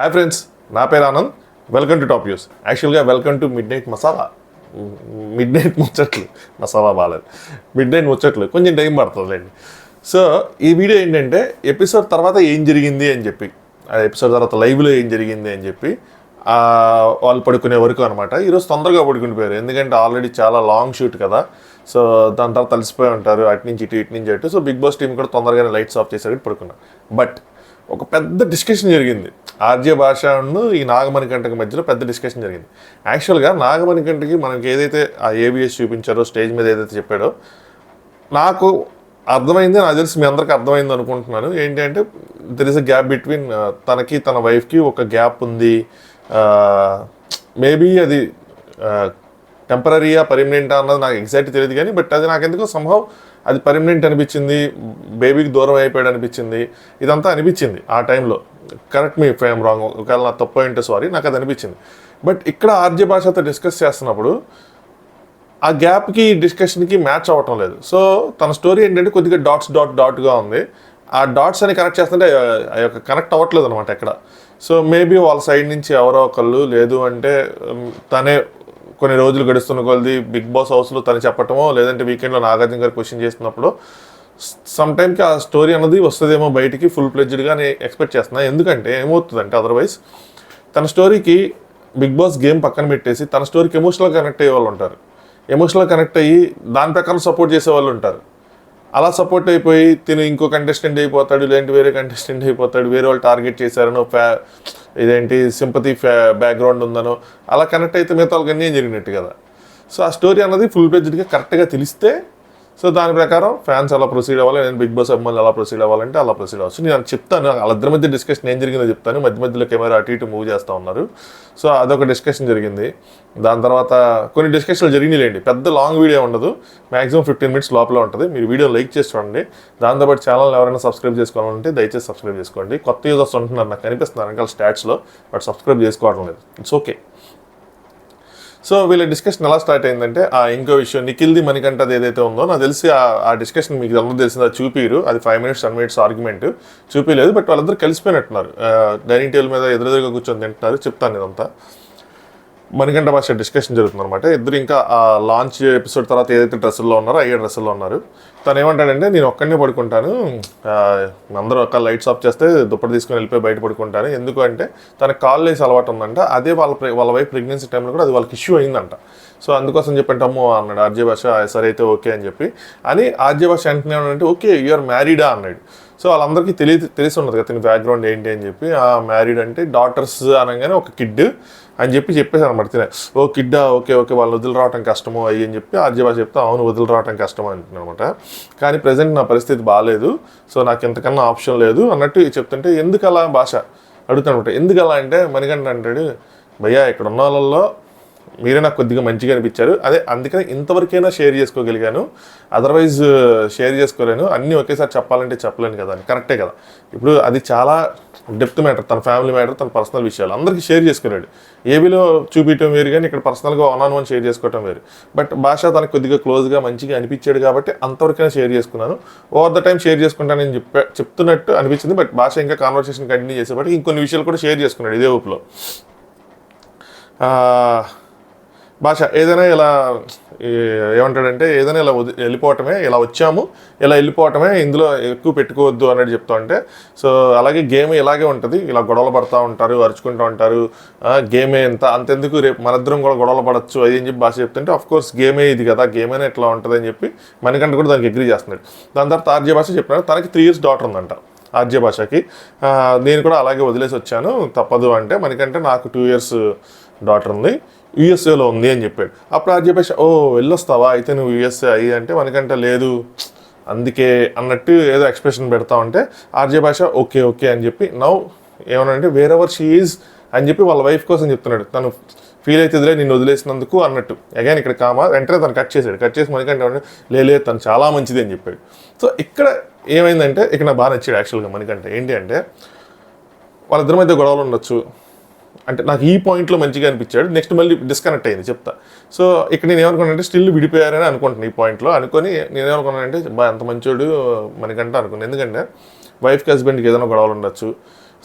Hi friends, నా పేరు Anand. Welcome to top news. యాక్చువల్గా welcome to midnight masala. Midnight ముచ్చట్లు, మసాలా బాగాలేదు. మిడ్ నైట్ ముచ్చట్లు కొంచెం టైం పడుతుందిలేండి. సో ఈ వీడియో ఏంటంటే ఎపిసోడ్ తర్వాత ఏం జరిగింది అని చెప్పి, ఆ ఎపిసోడ్ తర్వాత లైవ్లో ఏం జరిగింది అని చెప్పి వాళ్ళు పడుకునే వరకు అనమాట. ఈరోజు తొందరగా పడుకునిపోయారు, ఎందుకంటే ఆల్రెడీ చాలా లాంగ్ షూట్ కదా. సో దాని తర్వాత తలిసిపోయి ఉంటారు, అటు నుంచి ఇటు నుంచి అటు. సో బిగ్ బాస్ టీం కూడా తొందరగానే లైట్స్ ఆఫ్ చేశారు, పడుకున్నారు. బట్ ఒక పెద్ద డిస్కషన్ జరిగింది ఆర్జే భాషను ఈ నాగమణికంటకి మధ్యలో. పెద్ద డిస్కషన్ జరిగింది. యాక్చువల్గా నాగమణికంటకి మనకి ఏదైతే ఆ ఏబిఎస్ చూపించారో, స్టేజ్ మీద ఏదైతే చెప్పాడో, నాకు అర్థమైంది. నాకు తెలిసి మీ అందరికీ అర్థమైంది అనుకుంటున్నాను. ఏంటి అంటే there is a gap between తనకి తన వైఫ్కి ఒక గ్యాప్ ఉంది. మేబీ అది టెంపరీయా పర్మనెంటా అన్నది నాకు ఎగ్జాక్ట్ తెలియదు, కానీ బట్ అది నాకు ఎందుకో సంహవ్ అది పర్మనెంట్ అనిపించింది. బేబీకి దూరం అయిపోయాడు అనిపించింది. ఇదంతా అనిపించింది ఆ టైంలో. Correct me if I'm wrong, ఒకవేళ నా తప్పు ఏంటో సారీ, నాకు అది అనిపించింది. బట్ ఇక్కడ ఆర్జే భాషతో డిస్కస్ చేస్తున్నప్పుడు ఆ గ్యాప్కి డిస్కషన్కి మ్యాచ్ అవ్వటం లేదు. సో తన స్టోరీ ఏంటంటే కొద్దిగా డాట్గా ఉంది. ఆ డాట్స్ అని కనెక్ట్ చేస్తుంటే ఆ యొక్క కనెక్ట్ అవ్వట్లేదు అనమాట ఎక్కడ. సో మేబీ వాళ్ళ సైడ్ నుంచి ఎవరో ఒకళ్ళు, లేదు అంటే తనే కొన్ని రోజులు గడుస్తున్న కొలది బిగ్ బాస్ హౌస్లో తను చెప్పటమో, లేదంటే వీకెండ్లో నాగార్జున గారు క్వశ్చన్ చేస్తున్నప్పుడు సమ్ టైమ్కి ఆ స్టోరీ అన్నది వస్తుందేమో బయటికి ఫుల్ ప్లెడ్జ్డ్గా నేను ఎక్స్పెక్ట్ చేస్తున్నాను. ఎందుకంటే ఏమవుతుందంటే అదర్వైజ్ తన స్టోరీకి బిగ్ బాస్ గేమ్ పక్కన పెట్టేసి తన స్టోరీకి ఎమోషనల్గా కనెక్ట్ అయ్యే వాళ్ళు ఉంటారు. ఎమోషనల్గా కనెక్ట్ అయ్యి దాని ప్రకారం సపోర్ట్ చేసే వాళ్ళు ఉంటారు. అలా సపోర్ట్ అయిపోయి తిను ఇంకో కంటెస్టెంట్ అయిపోతాడు, లేదంటే వేరే కంటెస్టెంట్ అయిపోతాడు, వేరే వాళ్ళు టార్గెట్ చేశారనో, ఇదేంటి సింపతి బ్యాక్గ్రౌండ్ ఉందనో అలా కనెక్ట్ అయితే మిగతా వాళ్ళకి అన్నీ జరిగినట్టు కదా. సో ఆ స్టోరీ అన్నది ఫుల్ ప్లెడ్జ్డ్గా కరెక్ట్గా తెలిస్తే, సో దాని ప్రకారం ఫ్యాన్స్ ఎలా ప్రొసీడ్ అవ్వాలి, నేను బిగ్ బాస్ అభిమానులు ఎలా ప్రొసీడ్ అవ్వాలంటే అలా ప్రొసీడ్ అవ్వచ్చు. నేను చెప్తాను, వాళ్ళిద్దరి మధ్య డిస్కషన్ ఏం జరిగిందో చెప్తాను. మధ్యలో కెమెరా అటు ఇటు మూవ్ చేస్తూ ఉన్నారు. సో అదొక డిస్కషన్ జరిగింది. దాని తర్వాత కొన్ని డిస్కషన్లు జరిగినాయిలేండి. పెద్ద లాంగ్ వీడియో ఉండదు, మ్యాక్సిమం 15 minutes లోపల ఉంటుంది. మీరు వీడియో లైక్ చేసి చూడండి. దాంతోపాటు ఛానల్ ఎవరైనా సబ్స్క్రైబ్ చేసుకోవాలంటే దయచేసి సబ్స్క్రైబ్ చేసుకోండి. కొత్త యూజర్స్ ఉంటున్నారు, నాకు కనిపిస్తున్నారు వెనకాల స్టాట్స్లో, బట్ సబ్స్క్రైబ్ చేసుకోవడం లేదు. It's okay. సో వీళ్ళ డిస్కషన్ ఎలా స్టార్ట్ అయిందంటే, ఇంకో విషయం నిఖిల్ది మణికంఠది ఏదైతే ఉందో, నాకు తెలిసి ఆ డిస్కషన్ మీకు అందరూ తెలిసింది, అది చూపిరు. అది 5 minutes 10 minutes ఆర్గ్యుమెంట్ చూపించలేదు. బట్ వాళ్ళందరూ కలిసిపోయినట్టున్నారు, డైనింగ్ టేబుల్ మీద ఎదురుగా కూర్చొని తింటున్నారు. చెప్తాను ఇదంతా. మణికంఠ భాష డిస్కషన్ జరుగుతుంది అనమాట. ఇద్దరు ఇంకా ఆ లాంచ్ ఎపిసోడ్ తర్వాత ఏదైతే డ్రెస్సుల్లో ఉన్నారో అయ్యే డ్రెస్సుల్లో ఉన్నారు. తను ఏమంటాడంటే, నేను ఒక్కడనే పడుకుంటాను, అందరూ ఒక లైట్స్ ఆఫ్ చేస్తే దుప్పటి తీసుకొని వెళ్ళిపోయి బయట పడుకుంటాను. ఎందుకు అంటే తనకు కాల్ వేసి అలవాటు ఉందంట. అదే వాళ్ళ వైఫ్ ప్రెగ్నెన్సీ టైంలో కూడా అది వాళ్ళకి ఇష్యూ అయిందంట. సో అందుకోసం చెప్పంటే అమ్మో అన్నాడు ఆర్జే భాష. సరే అయితే ఓకే అని చెప్పి అని ఆర్జే భాష వెంటనే అంటే ఓకే యూఆర్ మ్యారీడా అన్నాడు. సో వాళ్ళందరికీ తెలిసి ఉన్నది కదా తిని బ్యాక్గ్రౌండ్ ఏంటి అని చెప్పి. మ్యారీడ్ అంటే డాటర్స్ అనగానే ఒక కిడ్ అని చెప్పేసాను అనమాట. తినే ఓ కిడ్డా, ఓకే వాళ్ళు వదిలి రావటం కష్టము అయ్యి అని చెప్పి ఆర్జే భాష చెప్తే అవును వదిలి రావటం కష్టం అంటున్నాను అనమాట. కానీ ప్రజెంట్ నా పరిస్థితి బాగాలేదు, సో నాకు ఎంతకన్నా ఆప్షన్ లేదు అన్నట్టు చెప్తుంటే, ఎందుకు అలా భాష అడుగుతాను అనమాట. ఎందుకు అలా అంటే మణికంఠ అంటాడు, భయ్యా ఇక్కడ ఉన్న వాళ్ళల్లో మీరే నాకు కొద్దిగా మంచిగా అనిపించారు, అదే అందుకని ఇంతవరకైనా షేర్ చేసుకోగలిగాను, అదర్వైజ్ షేర్ చేసుకోలేను. అన్నీ ఒకేసారి చెప్పాలంటే చెప్పలేను కదా అని. కరెక్టే కదా. ఇప్పుడు అది చాలా డెప్త్ మ్యాటర్, తన ఫ్యామిలీ మ్యాటర్, తన పర్సనల్ విషయాలు అందరికీ షేర్ చేసుకున్నాడు. ఏబీలో చూపించడం వేరు, కానీ ఇక్కడ పర్సనల్గా 1-on-1 షేర్ చేసుకోవటం వేరు. బట్ భాష తనకు కొద్దిగా క్లోజ్గా మంచిగా అనిపించాడు కాబట్టి అంతవరకైనా షేర్ చేసుకున్నాను. ఓవర్ ద టైం షేర్ చేసుకుంటానని చెప్తున్నట్టు అనిపించింది. బట్ భాష ఇంకా కాన్వర్సేషన్ కంటిన్యూ చేసేప్పటికి ఇంకొన్ని విషయాలు కూడా షేర్ చేసుకున్నాడు ఇదే ఊపులో. భాష ఏదైనా ఇలా ఏమంటాడంటే, ఏదైనా ఇలా వెళ్ళిపోవటమే, ఇలా వచ్చాము ఇలా వెళ్ళిపోవటమే, ఇందులో ఎక్కువ పెట్టుకోవద్దు అన్నట్టు చెప్తా ఉంటే, సో అలాగే గేమ్ ఇలాగే ఉంటుంది, ఇలా గొడవలు పడుతూ ఉంటారు, అరుచుకుంటూ ఉంటారు, గేమే అంతెందుకు రేపు మనిద్దరం కూడా గొడవలు పడచ్చు అది అని చెప్పి భాష చెప్తుంటే, ఆఫ్ కోర్స్ గేమే ఇది కదా, గేమైనా ఇట్లా ఉంటుంది అని చెప్పి మణికంఠ కూడా దానికి అగ్రీ చేస్తున్నాడు. దాని తర్వాత ఆర్జే భాష చెప్పినాడు తనకి 3 years డాటర్ ఉందంట ఆర్జే భాషకి. నేను కూడా అలాగే వదిలేసి వచ్చాను, తప్పదు అంటే మణికంఠ నాకు 2 years డాటర్ ఉంది, యూఎస్ఏలో ఉంది అని చెప్పాడు. అప్పుడు ఆర్జే భాష ఓ వెళ్ళొస్తావా అయితే నువ్వు యూఎస్ఏ అయ్యి అంటే, మనకంటే లేదు అందుకే అన్నట్టు ఏదో ఎక్స్ప్రెషన్ పెడతా ఉంటే ఆర్జే భాష ఓకే అని చెప్పి నౌ ఏమనంటే వేర్ ఎవర్ షీ ఈజ్ అని చెప్పి వాళ్ళ వైఫ్ కోసం చెప్తున్నాడు. తను ఫీల్ అవుతుందిలే నిన్ను వదిలేసినందుకు అన్నట్టు. అగైన్ ఇక్కడ వెంటనే తను కట్ చేసి మణికంఠ లేదు తను చాలా మంచిది అని చెప్పాడు. సో ఇక్కడ ఏమైందంటే, ఇక్కడ నాకు బాగా నచ్చాడు యాక్చువల్గా మణికంఠ. ఏంటి అంటే వాళ్ళిద్దరి మధ్య గొడవలు ఉండొచ్చు అంటే నాకు ఈ పాయింట్లో మంచిగా అనిపించాడు. నెక్స్ట్ మళ్ళీ డిస్కనెక్ట్ అయింది చెప్తా. సో ఇక్కడ నేను ఏమనుకున్నానంటే స్టిల్ విడిపోయారని అనుకుంటున్నాను ఈ పాయింట్లో. అనుకొని నేనేమనుకున్నానంటే అంత మంచోడు మనకంటే అనుకున్నాను. ఎందుకంటే వైఫ్కి హస్బెండ్కి ఏదైనా గొడవలు ఉండొచ్చు,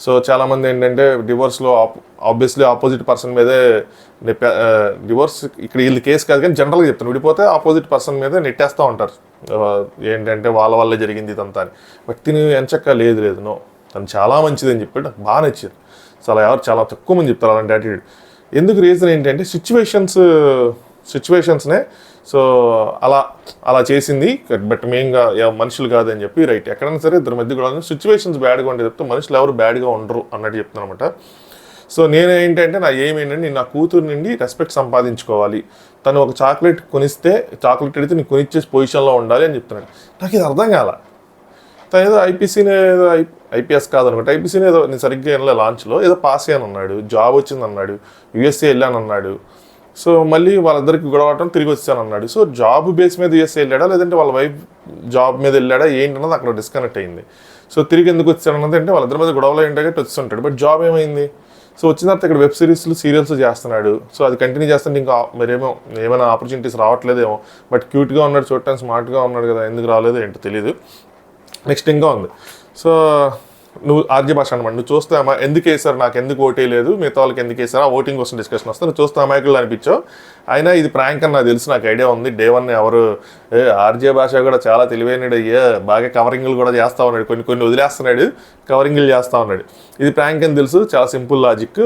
సో చాలామంది ఏంటంటే డివోర్స్లో ఆబ్వియస్లీ ఆపోజిట్ పర్సన్ మీదే డివోర్స్ ఇక్కడ వీళ్ళు కేసు కాదు కానీ జనరల్గా చెప్తాను, విడిపోతే ఆపోజిట్ పర్సన్ మీదే నెట్టేస్తూ ఉంటారు. ఏంటంటే వాళ్ళ వల్లే జరిగింది ఇదంతా అని. బట్ తిని ఎంచక్క లేదు నో, తను చాలా మంచిది అని చెప్పి నాకు బాగా నచ్చింది. సో అలా ఎవరు చాలా తక్కువ మంది చెప్తారు అలాంటి యాటిట్యూడ్. ఎందుకు రీజన్ ఏంటంటే సిచ్యువేషన్స్నే సో అలా చేసింది. బట్ మెయిన్గా మనుషులు కాదని చెప్పి రైట్. ఎక్కడైనా సరే ఇద్దరి మధ్య కూడా సిచ్యువేషన్స్ బ్యాడ్గా ఉంటే చెప్తే మనుషులు ఎవరు బ్యాడ్గా ఉండరు అన్నట్టు చెప్తున్నాను అనమాట. సో నేను ఏంటంటే నా ఏం ఏంటంటే నేను నా కూతురు నుండి రెస్పెక్ట్ సంపాదించుకోవాలి. తను ఒక చాక్లెట్ కొనిస్తే చాక్లెట్ అడిగితే నేను కొనిచ్చే పొజిషన్లో ఉండాలి అని చెప్తున్నాడు. నాకు ఇది అర్థం కాల. తను ఏదో ఐపీఎస్ కాదనుకుంటే ఐపీసీని ఏదో నేను సరిగ్గా వెళ్ళే లాంచ్లో ఏదో పాస్ అయ్యాను అన్నాడు, జాబ్ వచ్చింది అన్నాడు, యూఎస్ఏ వెళ్ళాను అన్నాడు. సో మళ్ళీ వాళ్ళిద్దరికి గొడవటం తిరిగి వచ్చాను అన్నాడు. సో జాబ్ బేస్ మీద యూఎస్ఏ వెళ్ళాడా లేదంటే వాళ్ళ వైఫ్ జాబ్ మీద వెళ్ళాడా ఏంటన్నది అక్కడ డిస్కనెక్ట్ అయింది. సో తిరిగి ఎందుకు వచ్చాడన్నది అంటే వాళ్ళిద్దరి మీద గొడవలు ఏంటంటే వచ్చుంటాడు. బట్ జాబ్ ఏమైంది? సో వచ్చిన తర్వాత ఇక్కడ వెబ్ సిరీస్లు సీరియల్స్ చేస్తున్నాడు. సో అది కంటిన్యూ చేస్తుంటే ఇంకా ఏమైనా ఆపర్చునిటీస్ రావట్లేదేమో. బట్ క్యూట్గా ఉన్నాడు, చూడటానికి స్మార్ట్గా ఉన్నాడు కదా, ఎందుకు రాలేదో ఏంటో తెలీదు. నెక్స్ట్ ఇంకా ఉంది. సో నువ్వు ఆర్జే భాష అనమాట, నువ్వు చూస్తే ఎందుకు వేసారు, నాకు ఎందుకు ఓటే లేదు, మిగతా వాళ్ళకి ఎందుకు వేసారు, ఆ ఓటింగ్ కోసం డిస్కషన్ వస్తే నువ్వు చూస్తే అమాయకులు అనిపించావు. అయినా ఇది ప్రాంక్ అని నాకు తెలుసు, నాకు ఐడియా ఉంది. డే 1 ఎవరు ఆర్జే భాష కూడా చాలా తెలివైనడు అయ్యా, బాగా కవరింగ్లు కూడా చేస్తూ ఉన్నాడు, కొన్ని వదిలేస్తున్నాడు, కవరింగ్లు చేస్తూ ఉన్నాడు. ఇది ప్రాంక్ అని తెలుసు, చాలా సింపుల్ లాజిక్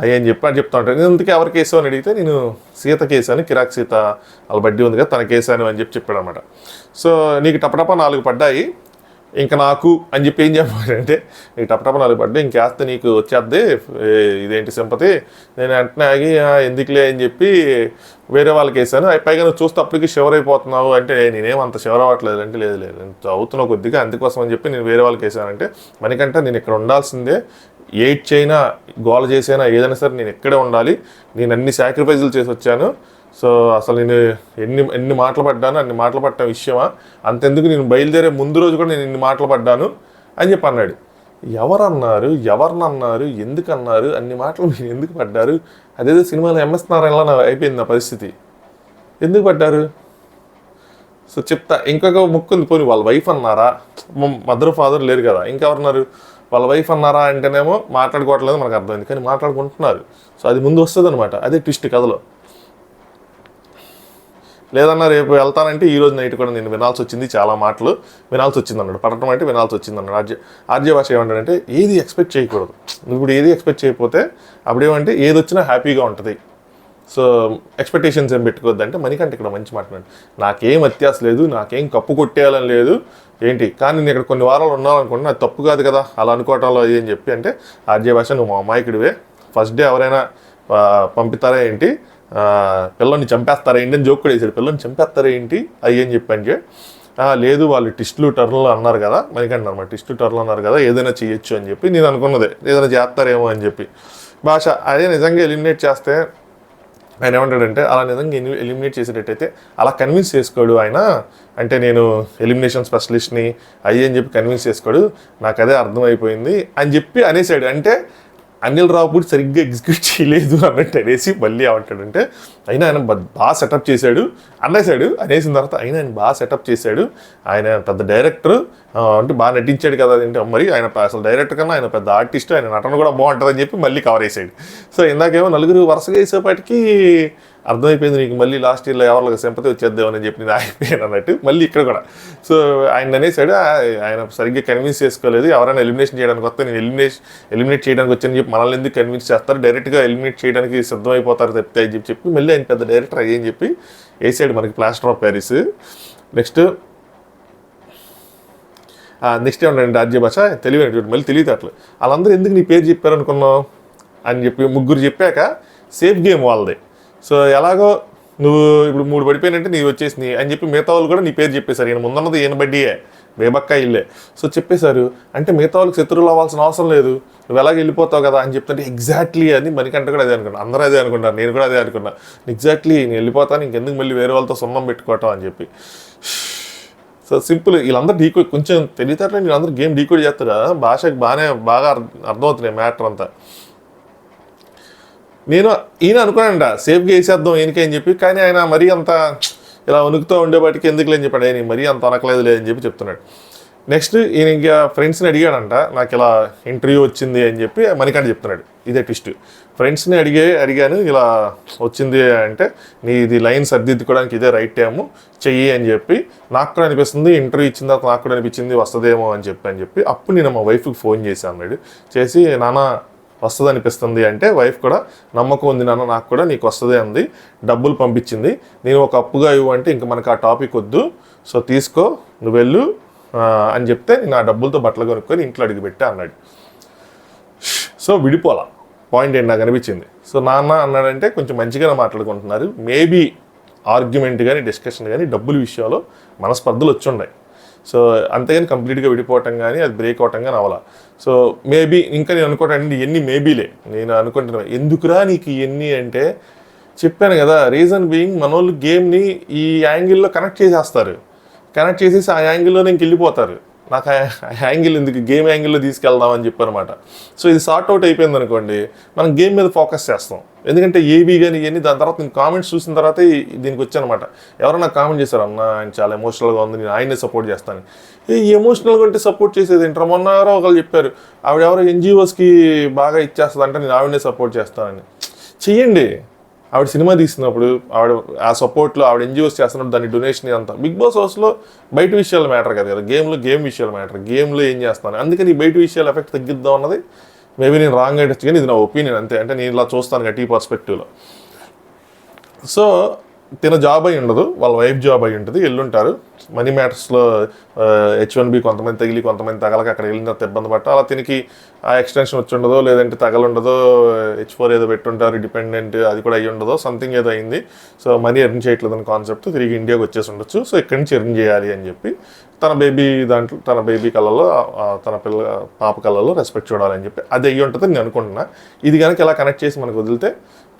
అని చెప్తా ఉంటాను. నేను అందుకే ఎవరికి వేసావు అని అడిగితే నేను సీత కేసాను, కిరాక్ సీత వాళ్ళ బడ్డీ ఉంది కదా తన కేసాను అని చెప్పాడు అనమాట. సో నీకు టపటప 4 పడ్డాయి, ఇంకా నాకు అని చెప్పి ఏం చెప్పాలంటే నీకు టపటప 4 పడ్డాయి, ఇంకేస్తే నీకు వచ్చేద్ది ఇదేంటి సింపతి. నేను వెంటనే ఆగి ఎందుకులే అని చెప్పి వేరే వాళ్ళకి వేసాను. పైగా నువ్వు చూస్తే అప్పటికి షవర్ అయిపోతున్నావు అంటే నేనేం అంత షవర్ అవ్వట్లేదు అంటే లేదు నేను అవుతున్నావు కొద్దిగా అందుకోసం అని చెప్పి నేను వేరే వాళ్ళకి వేసానంటే మనకంటే నేను ఇక్కడ ఉండాల్సిందే, ఎయిట్ చేయనా గోల చేసైనా ఏదైనా సరే నేను ఇక్కడే ఉండాలి, నేను అన్ని సాక్రిఫైజులు చేసి వచ్చాను. సో అసలు నేను ఎన్ని మాటలు పడ్డాను, అన్ని మాటలు పడ్డ విషయమా, అంతెందుకు నేను బయలుదేరే ముందు రోజు కూడా నేను ఇన్ని మాటలు పడ్డాను అని చెప్పి అన్నాడు. ఎవరినన్నారు ఎందుకన్నారు అన్ని మాటలు మీరు ఎందుకు పడ్డారు? అదేదో సినిమాలో ఎంఎస్ నారాయణలా అయిపోయింది నా పరిస్థితి. ఎందుకు పడ్డారు? సో చెప్తా. ఇంకొక ముక్కుంది, పోనీ వాళ్ళ వైఫ్ అన్నారా, మదర్ ఫాదర్ లేరు కదా, ఇంకెవరున్నారు? వాళ్ళ వైఫ్ అన్నారా అంటేనేమో మాట్లాడుకోవట్లేదు మనకు అర్థమైంది, కానీ మాట్లాడుకుంటున్నారు. సో అది ముందు వస్తుంది అనమాట, అదే ట్విస్ట్ కథలో. లేదన్నా రేపు వెళ్తానంటే ఈ రోజు నైట్ కూడా నేను వినాల్సి వచ్చింది, చాలా మాటలు వినాల్సి వచ్చింది అన్నాడు. పడటం అంటే వినాల్సి వచ్చింది అన్నాడు. ఆర్జే భాష ఏమంటాడంటే ఏది ఎక్స్పెక్ట్ చేయకూడదు, నువ్వు ఇప్పుడు ఏది ఎక్స్పెక్ట్ చేయకపోతే అప్పుడేమంటే ఏది వచ్చినా హ్యాపీగా ఉంటుంది. సో ఎక్స్పెక్టేషన్స్ ఏం పెట్టుకోవద్దు అంటే మణికంఠ ఇక్కడ మంచి మాట్లాడు, నాకేం అత్యాస లేదు, నాకేం కప్పు కొట్టేయాలని లేదు ఏంటి, కానీ నేను ఇక్కడ కొన్ని వారాలు ఉన్నాననుకుంటున్నా, అది తప్పు కాదు కదా అలా అనుకోవటంలో అది అని చెప్పి అంటే ఆర్జే భాష నువ్వు మా అమాయకుడివే, ఫస్ట్ డే ఎవరైనా పంపిస్తారా ఏంటి, పిల్లల్ని చంపేస్తారా ఏంటి అని జోక్ కూడా వేసాడు. పిల్లల్ని చంపేస్తారా ఏంటి అయ్యి అని చెప్పంటే లేదు వాళ్ళు టిస్టులు టర్న్లు అన్నారు కదా మనకంటే అనమాట, టిస్టు టర్న్లు అన్నారు కదా ఏదైనా చేయొచ్చు అని చెప్పి నేను అనుకున్నదే, ఏదైనా చేస్తారేమో అని చెప్పి. భాష అదే నిజంగా ఎలిమినేట్ చేస్తే ఆయన ఏమంటాడంటే అలా నిజంగా ఎలిమినేట్ చేసేటట్టయితే అలా కన్విన్స్ చేసుకోడు ఆయన, అంటే నేను ఎలిమినేషన్ స్పెషలిస్ట్ని అయ్యి అని చెప్పి కన్విన్స్ చేసుకోడు, నాకు అదే అర్థమైపోయింది అని చెప్పి అనేసాడు. అంటే అనిల్ రావుపూడి సరిగ్గా ఎగ్జిక్యూట్ చేయలేదు అన్నట్టు అనేసి మళ్ళీ ఏమంటాడంటే అయినా ఆయన బాగా సెటప్ చేశాడు అనేసిన తర్వాత అయినా ఆయన బాగా సెటప్ చేశాడు, ఆయన పెద్ద డైరెక్టర్ అంటే బాగా నటించాడు కదా అంటే మరి ఆయన అసలు డైరెక్టర్ కన్నా ఆయన పెద్ద ఆర్టిస్ట్, ఆయన నటన కూడా బాగుంటుందని చెప్పి మళ్ళీ కవర్ చేశాడు. సో ఇందాకేమో 4 వరుసగా వేసేపాటికి అర్థమైపోయింది నీకు, మళ్ళీ లాస్ట్ ఇయర్లో ఎవరికి సింపతి వచ్చేద్దామని చెప్పి నేను ఆగిపోయాను అన్నట్టు మళ్ళీ ఇక్కడ కూడా. సో ఆయన అనేసాడు ఆయన సరిగ్గా కన్విన్స్ చేసుకోలేదు, ఎవరైనా ఎలిమినేషన్ చేయడానికి వస్తే నేను ఎలిమినేట్ చేయడానికి వచ్చానని చెప్పి మనల్ని ఎందుకు కన్విన్స్ చేస్తారు, డైరెక్ట్గా ఎలిమినేట్ చేయడానికి సిద్ధమైపోతారు తప్పితే అని చెప్పి మళ్ళీ ఆయన పెద్ద డైరెక్టర్ అయ్యని చెప్పి వేసాడు మనకి ప్లాస్టర్ ఆఫ్ ప్యారిస్. నెక్స్ట్ ఏమంటే ఆర్జే భాష తెలివైన మళ్ళీ తెలియదు అట్లా వాళ్ళందరూ ఎందుకు నీ పేరు చెప్పారు అనుకున్నావు అని చెప్పి 3 చెప్పాక సేఫ్ గేమ్ వాళ్ళది. సో ఎలాగో నువ్వు ఇప్పుడు 3 పడిపోయినంటే నీ వచ్చేసినాయి అని చెప్పి మిగతా వాళ్ళు కూడా నీ పేరు చెప్పేశారు, ఈయన ముందున్నది ఈయన బడ్డీయే బేబక్క ఇల్లే. సో చెప్పేశారు అంటే మిగతా వాళ్ళకి శత్రువులు అవ్వాల్సిన అవసరం లేదు, నువ్వు ఎలాగ వెళ్ళిపోతావు కదా అని చెప్తుంటే ఎగ్జాక్ట్లీ అని మనకంటే కూడా అదే అనుకున్నా, అందరూ అదే అనుకున్నారు, నేను కూడా అదే అనుకున్నా, ఎగ్జాక్ట్లీ నేను వెళ్ళిపోతాను ఇంకెందుకు మళ్ళీ వేరే వాళ్ళతో సున్నం పెట్టుకోవటం అని చెప్పి. సో సింపుల్ వీళ్ళందరూ కొంచెం తెలియటట్లే వీళ్ళందరూ గేమ్ డీకోడ్ చేస్తారా, భాషకు బాగా అర్థమవుతున్నాయి మ్యాటర్ అంతా. ఈయన అనుకున్నానంట సేఫ్గా వేసేద్దాం ఈయనకే అని చెప్పి, కానీ ఆయన మరీ అంత ఇలా వణుకుతూ ఉండేవాటికి ఎందుకు లేని చెప్పాడు, ఆయన మరీ అంత అనకలేదు లేదని చెప్పి చెప్తున్నాడు. నెక్స్ట్ ఈయన ఇంకా ఫ్రెండ్స్ని అడిగాడంట, నాకు ఇలా ఇంటర్వ్యూ వచ్చింది అని చెప్పి మణికంఠ చెప్తున్నాడు. ఇదే ట్విస్ట్. ఫ్రెండ్స్ని అడిగాను, ఇలా వచ్చింది అంటే ఇది లైన్ సర్దిద్దుకోవడానికి ఇదే రైట్ టైము, చెయ్యి అని చెప్పి నాకు కూడా అనిపిస్తుంది. ఇంటర్వ్యూ ఇచ్చిన తర్వాత నాకు కూడా అనిపించింది వస్తుందేమో అని చెప్పి అప్పుడు నేను మా వైఫ్కి ఫోన్ చేశాను అన్నాడు. చేసి నాన్న వస్తుంది అనిపిస్తుంది అంటే వైఫ్ కూడా నమ్మకం ఉంది నాన్న, నాకు కూడా నీకు వస్తుంది అంది, డబ్బులు పంపించింది. నేను ఒక అప్పుగా ఇవ్వంటే ఇంక మనకు ఆ టాపిక్ వద్దు, సో తీసుకో నువ్వు వెళ్ళు అని చెప్తే నేను ఆ డబ్బులతో బట్టలు కొనుక్కొని ఇంట్లో అడిగిపెట్టా అన్నాడు. సో విడిపోలా. పాయింట్ ఏంటి నాకు అనిపించింది. సో నాన్న అన్నాడంటే కొంచెం మంచిగానే మాట్లాడుకుంటున్నారు. మేబీ ఆర్గ్యుమెంట్ కానీ డిస్కషన్ కానీ డబ్బుల విషయంలో మనస్పర్ధలు వచ్చి ఉన్నాయి. సో అంతేగాని కంప్లీట్గా విడిపోవటం కానీ అది బ్రేక్ అవటం కానీ అవ్వాల. సో మేబీ ఇంకా నేను అనుకోవటానికి ఇవన్నీ మేబీలే. నేను అనుకుంటున్నాను ఎందుకురా నీకు ఇవన్నీ అంటే చెప్పాను కదా, రీజన్ బీయింగ్ మనోళ్ళు గేమ్ని ఈ యాంగిల్లో కనెక్ట్ చేసేస్తారు. కనెక్ట్ చేసేసి ఆ యాంగిల్లోనే ఇంక వెళ్ళిపోతారు. నాకు ఆ యాంగిల్ ఎందుకు, గేమ్ యాంగిల్లో తీసుకెళ్దామని చెప్పనమాట. సో ఇది సార్ట్ అవుట్ అయిపోయింది అనుకోండి, మనం గేమ్ మీద ఫోకస్ చేస్తాం. ఎందుకంటే ఏబీ కానీ ఇవన్నీ దాని తర్వాత నేను కామెంట్స్ చూసిన తర్వాత దీనికి వచ్చానమాట. ఎవరైనా కామెంట్ చేశారు, అన్న ఆయన చాలా ఎమోషనల్గా ఉంది, నేను ఆయనే సపోర్ట్ చేస్తాను. ఎమోషనల్గా ఉంటే సపోర్ట్ చేసేది ఏంటో, మొన్న ఒకళ్ళు చెప్పారు ఆవిడ ఎవరో ఎన్జిఓస్కి బాగా ఇచ్చేస్తుంది అంటే నేను ఆవిడనే సపోర్ట్ చేస్తానని. చెయ్యండి. ఆవిడ సినిమా తీసినప్పుడు ఆవిడ ఆ సపోర్ట్లో ఆవిడ ఎన్జిఓస్ చేస్తున్నప్పుడు దాని డొనేషన్ అంతా. బిగ్ బాస్ హౌస్లో బయట విషయాలు మ్యాటర్ కదా, గేమ్ విషయాలు మ్యాటర్. గేమ్లో ఏం చేస్తాను, అందుకని ఈ బయట విషయాలు ఎఫెక్ట్ తగ్గిద్దాం అన్నది మేబీ నేను రాంగ్ అయ్యచ్చు, కానీ ఇది నా ఒపీనియన్ అంతే. అంటే నేను ఇలా చూస్తాను గట్టి పర్స్పెక్టివ్లో. సో తిన జాబ్ అయి ఉండదు, వాళ్ళ వైఫ్ జాబ్ అయి ఉంటుంది, వెళ్ళుంటారు. మనీ మ్యాటర్స్లో H1B కొంతమంది తగిలి కొంతమంది తగలక అక్కడ వెళ్ళిన తర్వాత ఇబ్బంది పట్ట, అలా తినికి ఆ ఎక్స్టెన్షన్ వచ్చి ఉండదో, లేదంటే తగలుండదో, H4 ఏదో పెట్టుంటారు డిపెండెంట్, అది కూడా అయ్యి ఉండదో, సంథింగ్ ఏదో అయింది. సో మనీ ఎర్న్ చేయట్లేదు అని కాన్సెప్ట్, తిరిగి ఇండియాకి వచ్చేసి ఉండొచ్చు. సో ఇక్కడి నుంచి ఎర్న్ చేయాలి అని చెప్పి తన బేబీ కళ్ళలో, తన పాప కళ్ళలో రెస్పెక్ట్ చూడాలని చెప్పి అది అయ్యి ఉంటుంది నేను అనుకుంటున్నా. ఇది కనుక ఇలా కనెక్ట్ చేసి మనకు వదిలితే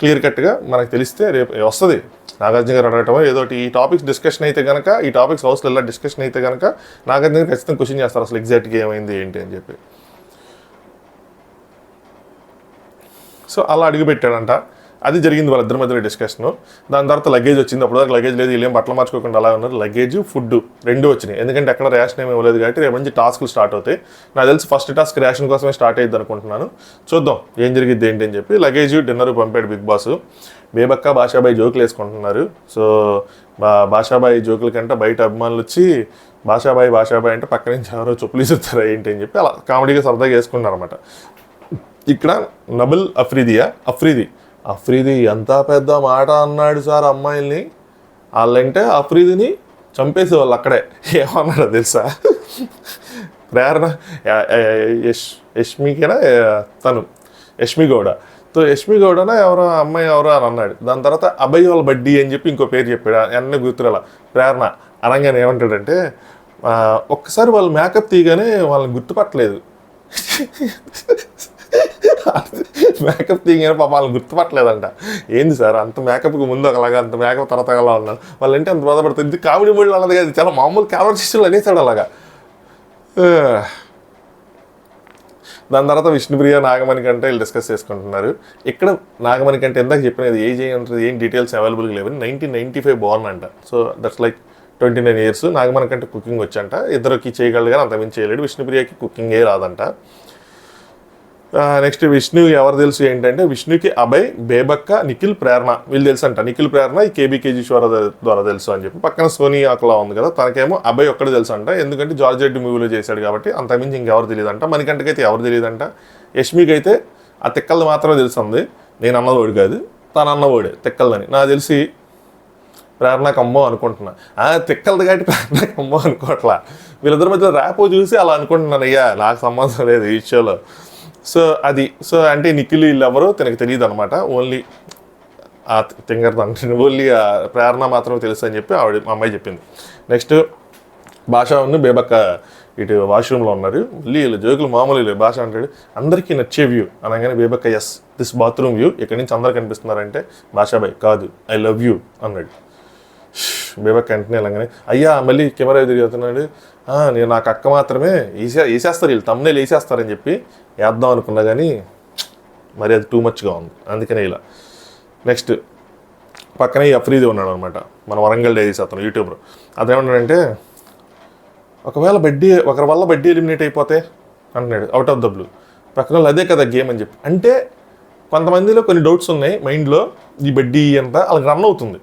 క్లియర్ కట్గా మనకు తెలిస్తే రేపు వస్తుంది. నాగార్జున గారు అడగటం ఏదోటి ఈ టాపిక్స్ డిస్కషన్ అయితే కనుక, ఈ టాపిక్స్ హౌస్లో ఎలా డిస్కషన్ అయితే కనుక నాగార్జున గారు ఖచ్చితంగా క్వశ్చన్ చేస్తారు అసలు ఎగ్జాక్ట్గా ఏమైంది ఏంటి అని చెప్పి. సో అలా అడిగిపెట్టాడంట. అది జరిగింది వాళ్ళిద్దరి మధ్యలో డిస్కషను. దాని తర్వాత లగేజ్ వచ్చింది. అప్పుడు దాకా లగేజ్ లేదు, వీళ్ళేం బట్టలు మార్చుకోకుండా అలా ఉన్నారు. లగేజ్, ఫుడ్ రెండు వచ్చినాయి. ఎందుకంటే అక్కడ రేషన్ ఏమి ఇవ్వలేదు కాబట్టి రేపు నుంచి టాస్క్లు స్టార్ట్ అవుతాయి. నాకు తెలిసి ఫస్ట్ టాస్క్ రేషన్ కోసమే స్టార్ట్ అయ్యింది అనుకుంటున్నాను. చూద్దాం ఏం జరిగింది ఏంటి అని చెప్పి. లగేజ్, డిన్నర్ పంపాడు బిగ్ బాస్. బేబక్క, భాషాబాయి జోకులు వేసుకుంటున్నారు. సో భాషాబాయి జోకుల కంటే బయట అభిమానులు వచ్చి భాషాబాయి అంటే పక్క నుంచి ఎవరో చెప్పులు ఇస్తారా ఏంటి అని చెప్పి అలా కామెడీగా సరదాగా వేసుకున్నారు అనమాట. ఇక్కడ నబుల్ అఫ్రీది ఎంత పెద్ద మాట అన్నాడు సార్ అమ్మాయిల్ని. వాళ్ళంటే అఫ్రీదిని చంపేసేవాళ్ళు అక్కడే. ఏమన్నాడో తెలుసా, ప్రేరణ యష్మికేనా యష్మి గౌడ. సో యష్మి గౌడన ఎవరో అమ్మాయి ఎవరో అని అన్నాడు. దాని తర్వాత అబ్బాయి వాళ్ళ బడ్డీ అని చెప్పి ఇంకో పేరు చెప్పాడు. అన్నీ గుర్తురాల. ప్రేరణ అనగానే ఏమంటాడంటే ఒక్కసారి వాళ్ళు మేకప్ తీయగానే వాళ్ళని గుర్తుపట్టలేదు. మేకప్ తీయగానే పాప వాళ్ళని గుర్తుపట్టలేదంట. ఏంది సార్ అంత మేకప్కి ముందు ఒకలాగా, అంత మేకప్ తర్వాత అలా ఉన్నారు వాళ్ళంటే అంత బాధపడుతుంది. కామెడీ మూడు అన్నది కాదు, చాలా మామూలు కాన్వర్సేషన్లు అనేసాడు అలాగా. దాని తర్వాత విష్ణుప్రియ, నాగమణి కంటే వీళ్ళు డిస్కస్ చేసుకుంటున్నారు. ఇక్కడ నాగమణి కంటే ఎందాక చెప్పినది ఏజ్ ఉంటుంది, ఏం డీటెయిల్స్ అవైలబుల్గా లేవని. 1995 బోర్న్ అంట. So that's like 29 years. Nagamani కంటే కుకింగ్ వచ్చంట. ఇద్దరికి చేయగలడు కానీ అంతమించి చేయలేడు. విష్ణుప్రియకి కుకింగే రాదంట. నెక్స్ట్ విష్ణు ఎవరు తెలుసు ఏంటంటే విష్ణుకి అభయ్, బేబక్క, నిఖిల్, ప్రేరణ వీళ్ళు తెలుసు అంట. నిఖిల్, ప్రేరణ ఈ కేబీకేజీ షో ద్వారా తెలుసు అని చెప్పి. పక్కన సోనీ ఆకులా ఉంది కదా, తనకేమో అభయ్ ఒక్కడే తెలుసు అంట. ఎందుకంటే జార్జ్ రెడ్డి మూవీలో చేశాడు కాబట్టి, అంతకుమించి ఇంకెవరు తెలియదంట. మణికంఠకైతే ఎవరు తెలియదంట. యష్మికి అయితే ఆ తిక్కలది మాత్రమే తెలుస్తుంది. నేను అన్నవాడు కాదు, తను అన్నవాడే తిక్కలదని. నాకు తెలిసి ప్రేరణ కమ్మో అనుకుంటున్నా. తిక్కలది కాబట్టి ప్రేరణ కమ్మో అనుకోవట్లా. వీళ్ళిద్దరి మధ్యలో ర్యాపో చూసి అలా అనుకుంటున్నాను. అయ్యా నాకు సంబంధం లేదు ఈ షోలో. సో అది అంటే నిఖిల్ వీళ్ళు ఎవరో తనకు తెలియదు అనమాట. ఓన్లీ ఆ తింగర్ అంటే ఓన్లీ ఆ ప్రేరణ మాత్రమే తెలుసు అని చెప్పి అమ్మాయి చెప్పింది. నెక్స్ట్ భాష ఉన్న బేబక్క ఇటు వాష్రూమ్లో ఉన్నారు. మళ్ళీ వీళ్ళు జోకులు మామూలు. భాష అంటాడు అందరికీ నచ్చే వ్యూ అనగానే బేబక్క ఎస్ దిస్ బాత్రూమ్ వ్యూ, ఇక్కడి నుంచి అందరు కనిపిస్తున్నారంటే భాషాబాయ్ కాదు ఐ లవ్ యూ అన్నాడు. బేబక్క వెంటనే వెళ్ళగానే అయ్యా మళ్ళీ కెమెరా తిరుగుతున్నాడు. నేను నాకు అక్క మాత్రమే వేసేస్తారు వీళ్ళు, తమ్ముళ్ళు వేసేస్తారని చెప్పి వేద్దాం అనుకున్నా కానీ మరి అది టూ మచ్గా ఉంది, అందుకనే ఇలా. నెక్స్ట్ పక్కనే ఈ అఫ్రీది ఉన్నాడు అనమాట, మన వరంగల్ డైరీస్ అతను యూట్యూబర్. అదేమన్నాడంటే ఒకవేళ ఒకరి వల్ల బడ్డీ ఎలిమినేట్ అయిపోతే అంటున్నాడు అవుట్ ఆఫ్ ద బ్లూ. పక్కన వాళ్ళు అదే కదా గేమ్ అని చెప్పి. అంటే కొంతమందిలో కొన్ని డౌట్స్ ఉన్నాయి మైండ్లో, ఈ బడ్డీ అంతా వాళ్ళకి రన్ అవుతుంది.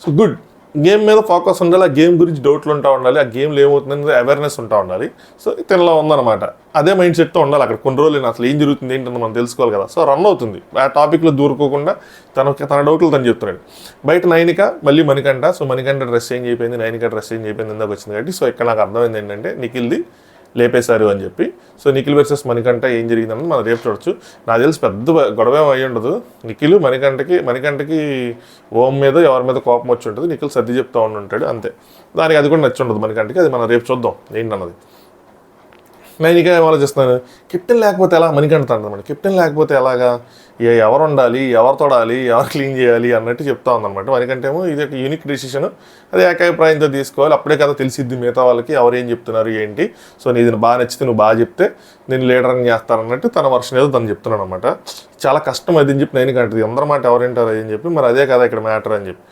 సో గుడ్, గేమ్ మీద ఫోకస్ ఉండాలి, ఆ గేమ్ గురించి డౌట్లు ఉంటా ఉండాలి, ఆ గేమ్లో ఏమవుతుందని అవేర్నెస్ ఉంటా ఉండాలి. సో తినలో ఉందన్నమాట, అదే మైండ్ సెట్తో ఉండాలి. అక్కడ కొన్ని రోజులు అసలు ఏం జరుగుతుంది ఏంటని మనం తెలుసుకోవాలి కదా. సో రన్ అవుతుంది, ఆ టాపిక్లో దూరుకోకుండా తన డౌట్లు తను చెప్తున్నాడు. బయట నైనిక మళ్ళీ Manikanta. So Manikanta dress change అయిపోయింది, నైనిక డ్రెస్ చేంజ్ అయిపోయింది ఇందాక వచ్చింది కాబట్టి. సో ఇక్కడ నాకు అర్థమైంది ఏంటంటే నిఖిల్ది లేపేశారు అని చెప్పి. సో నిఖిల్ వర్సెస్ మణికంఠ ఏం జరిగిందని మనం రేపు చూడొచ్చు. నాకు తెలిసి పెద్ద గొడవ అయ్యి ఉండదు. నిఖిల్ మణికంఠకి ఓం మీద ఎవరి మీద కోపం వచ్చి ఉంటుంది, నిఖిల్ సర్ది చెప్తా ఉంటాడు అంతే. దానికి అది కూడా నచ్చి ఉండదు మణికంఠకి, అది మనం రేపు చూద్దాం ఏంటన్నది. నైనిక ఏం ఆలోచిస్తున్నాను, కెప్టెన్ లేకపోతే ఎలా, మణికంఠ అంటారు. కెప్టెన్ లేకపోతే ఎలాగా, ఎవరు ఉండాలి, ఎవరు తోడాలి, ఎవరు క్లీన్ చేయాలి అన్నట్టు చెప్తా ఉందన్నమాట. మణికంఠ ఏమో ఇది ఒక యూనిక్ డెసిషన్, అది ఏకాభిప్రాయంతో తీసుకోవాలి, అప్పుడే కదా తెలిసిద్ది మిగతా వాళ్ళకి ఎవరు ఏం చెప్తున్నారు ఏంటి. సో నీది బాగా నచ్చితే నువ్వు బాగా చెప్తే నేను లీడర్ని చేస్తానన్నట్టు తన వర్షన్ ఏదో తను చెప్తున్నాను అనమాట. చాలా కష్టం అది అని చెప్పి నైనిక అంటది, అందరి మాట ఎవరేంటారు అని చెప్పి. మరి అదే కదా ఇక్కడ మ్యాటర్ అని చెప్పి.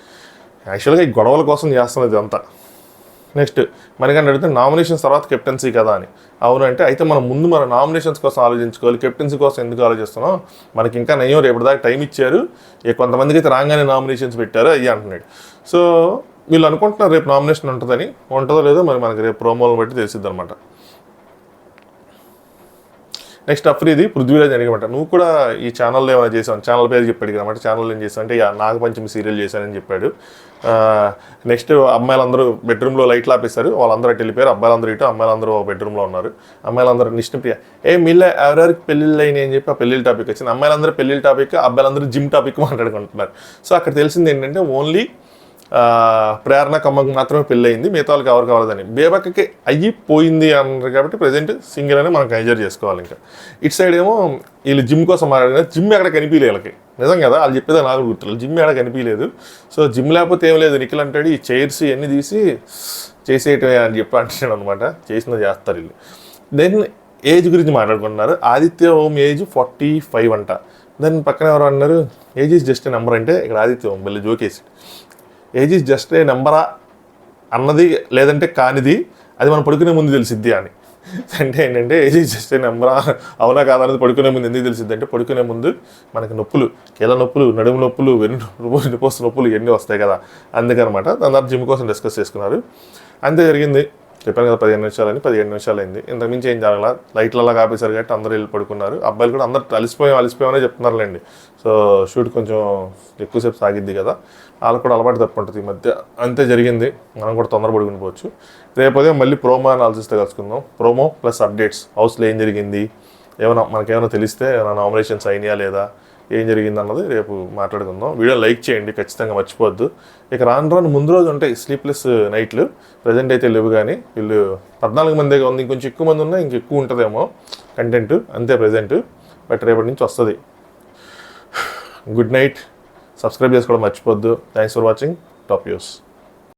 యాక్చువల్గా ఈ గొడవల కోసం చేస్తున్నది అంతా. నెక్స్ట్ మనకంటే అడిగితే నామినేషన్స్ తర్వాత కెప్టెన్సీ కదా అని. అవునంటే అయితే మనం ముందు మన నామినేషన్స్ కోసం ఆలోచించుకోవాలి, కెప్టెన్సీ కోసం ఎందుకు ఆలోచిస్తున్నాం, మనకి ఇంకా నయ్యం రేపటి దాకా టైం ఇచ్చారు, కొంతమందికి అయితే రాగానే నామినేషన్స్ పెట్టారు అయ్యి అంటున్నాడు. సో వీళ్ళు అనుకుంటున్నారు రేపు నామినేషన్ ఉంటుందని, ఉంటుందో లేదో మరి మనకి రేపు ప్రోమోలను బట్టి తెలిసిద్ది అనమాట. నెక్స్ట్ అఫ్రీది పృథ్వీరాజ్ అడిగమాట, నువ్వు కూడా ఈ ఛానల్లో ఏమైనా చేసావు, ఛానల్ పేరు చెప్పాడు అనమాట. ఛానల్ ఏం చేసావు అంటే నాగపంచమి సీరియల్ చేశానని చెప్పాడు. నెక్స్ట్ అమ్మాయిలందరూ బెడ్రూమ్లో లైట్లు ఆపేశారు, వాళ్ళందరూ అటు వెళ్ళిపోయారు, అబ్బాయిలందరూ ఇటు, అమ్మాయిలందరూ బెడ్రూమ్లో ఉన్నారు. అమ్మాయిలందరూ నిష్ణప్రియ మీళ్ళ ఎవరెవరికి పెళ్ళిళ్ళు అయినాయి అని చెప్పి ఆ పెళ్ళిళ్ళ టాపిక్ వచ్చింది. అమ్మాయిలందరూ పెళ్ళిళ్ళ టాపిక్, అబ్బాయిలందరూ జిమ్ టాపిక్ మాట్లాడుకుంటున్నారు. సో అక్కడ తెలిసింది ఏంటంటే ఓన్లీ ప్రేరణ కమ్మకు మాత్రమే పెళ్ళి అయింది, మిగతా వాళ్ళకి ఎవరు కావాలని. బేబక్కకి అయిపోయింది అన్నారు కాబట్టి ప్రజెంట్ సింగిల్ అని మనం కన్సిడర్ చేసుకోవాలి. ఇంకా ఇటు సైడ్ ఏమో వీళ్ళు జిమ్ కోసం మాట్లాడిన, జిమ్ ఎక్కడ కనిపించలేదు వీళ్ళకి, నిజం కదా వాళ్ళు చెప్పేది నాకు గుర్తులేదు, జిమ్ ఎక్కడ కనిపించలేదు. సో జిమ్ లేకపోతే ఏం లేదు, నిఖిల్ అంటాడు ఈ చైర్స్ ఇవన్నీ తీసి చేసేయటమే అని చెప్పి అంటాడు అనమాట. చేసినది చేస్తారు వీళ్ళు. దెన్ ఏజ్ గురించి మాట్లాడుకుంటున్నారు. ఆదిత్య ఓం ఏజ్ 45 అంట. దెన్ పక్కన ఎవరు అన్నారు age is just a number అంటే, ఇక్కడ ఆదిత్య ఓం మళ్ళీ జోకేసి ఏజ్ ఈజ్ జస్ట్ ఏ నెంబరా అన్నది లేదంటే కానిది, అది మనం పడుకునే ముందు తెలిసిద్ది అని. అంటే ఏంటంటే ఏజ్ ఈజ్ జస్ట్ ఏ నెంబరా అవునా కాదన్నది పడుకునే ముందు ఎందుకు తెలిసిద్ది అంటే, పడుకునే ముందు మనకి నొప్పులు, కీళ్ళ నొప్పులు, నడుము నొప్పులు, వెన్నుపోస నొప్పులు ఇవన్నీ వస్తాయి కదా, అందుకనమాట. దాని తర్వాత జిమ్ కోసం డిస్కస్ చేసుకున్నారు. అంతే జరిగింది. చెప్పాను కదా 15 నిమిషాలని, 17 నిమిషాలు అయింది. ఇంతకుమించి ఏం జరగల. లైట్లలో ఆపేశారు కాబట్టి అందరూ వెళ్ళి పడుకున్నారు. అబ్బాయిలు కూడా అందరూ అలసిపోయామనే చెప్తున్నారులేండి. సో షూట్ కొంచెం ఎక్కువసేపు సాగిద్ది కదా, వాళ్ళకు కూడా అలవాటు తప్పు ఉంటుంది ఈ మధ్య. అంతే జరిగింది, మనం కూడా తొందర పడుకుని రేపు ఉదయం మళ్ళీ ప్రోమో అనాలిసిస్తో కలుసుకుందాం. ప్రోమో ప్లస్ అప్డేట్స్, హౌస్లో ఏం జరిగింది, మనకేమైనా తెలిస్తే ఏమైనా నామినేషన్స్ అయినాయా లేదా, ఏం జరిగింది అన్నది రేపు మాట్లాడుకుందాం. వీడియో లైక్ చేయండి ఖచ్చితంగా, మర్చిపోవద్దు. ఇక రాను ముందు రోజు ఉంటాయి స్లీప్లెస్ నైట్లు, ప్రజెంట్ అయితే లేవు కానీ వీళ్ళు 14 మందిగా ఉంది, ఇంకొంచెం ఎక్కువ మంది ఉన్నా ఇంకెక్కువ ఉంటుందేమో కంటెంట్, అంతే ప్రజెంట్. బట్ రేపటి నుంచి వస్తుంది. గుడ్ నైట్, సబ్స్క్రైబ్ చేసుకోవడం మర్చిపోవద్దు. Thanks for watching top news.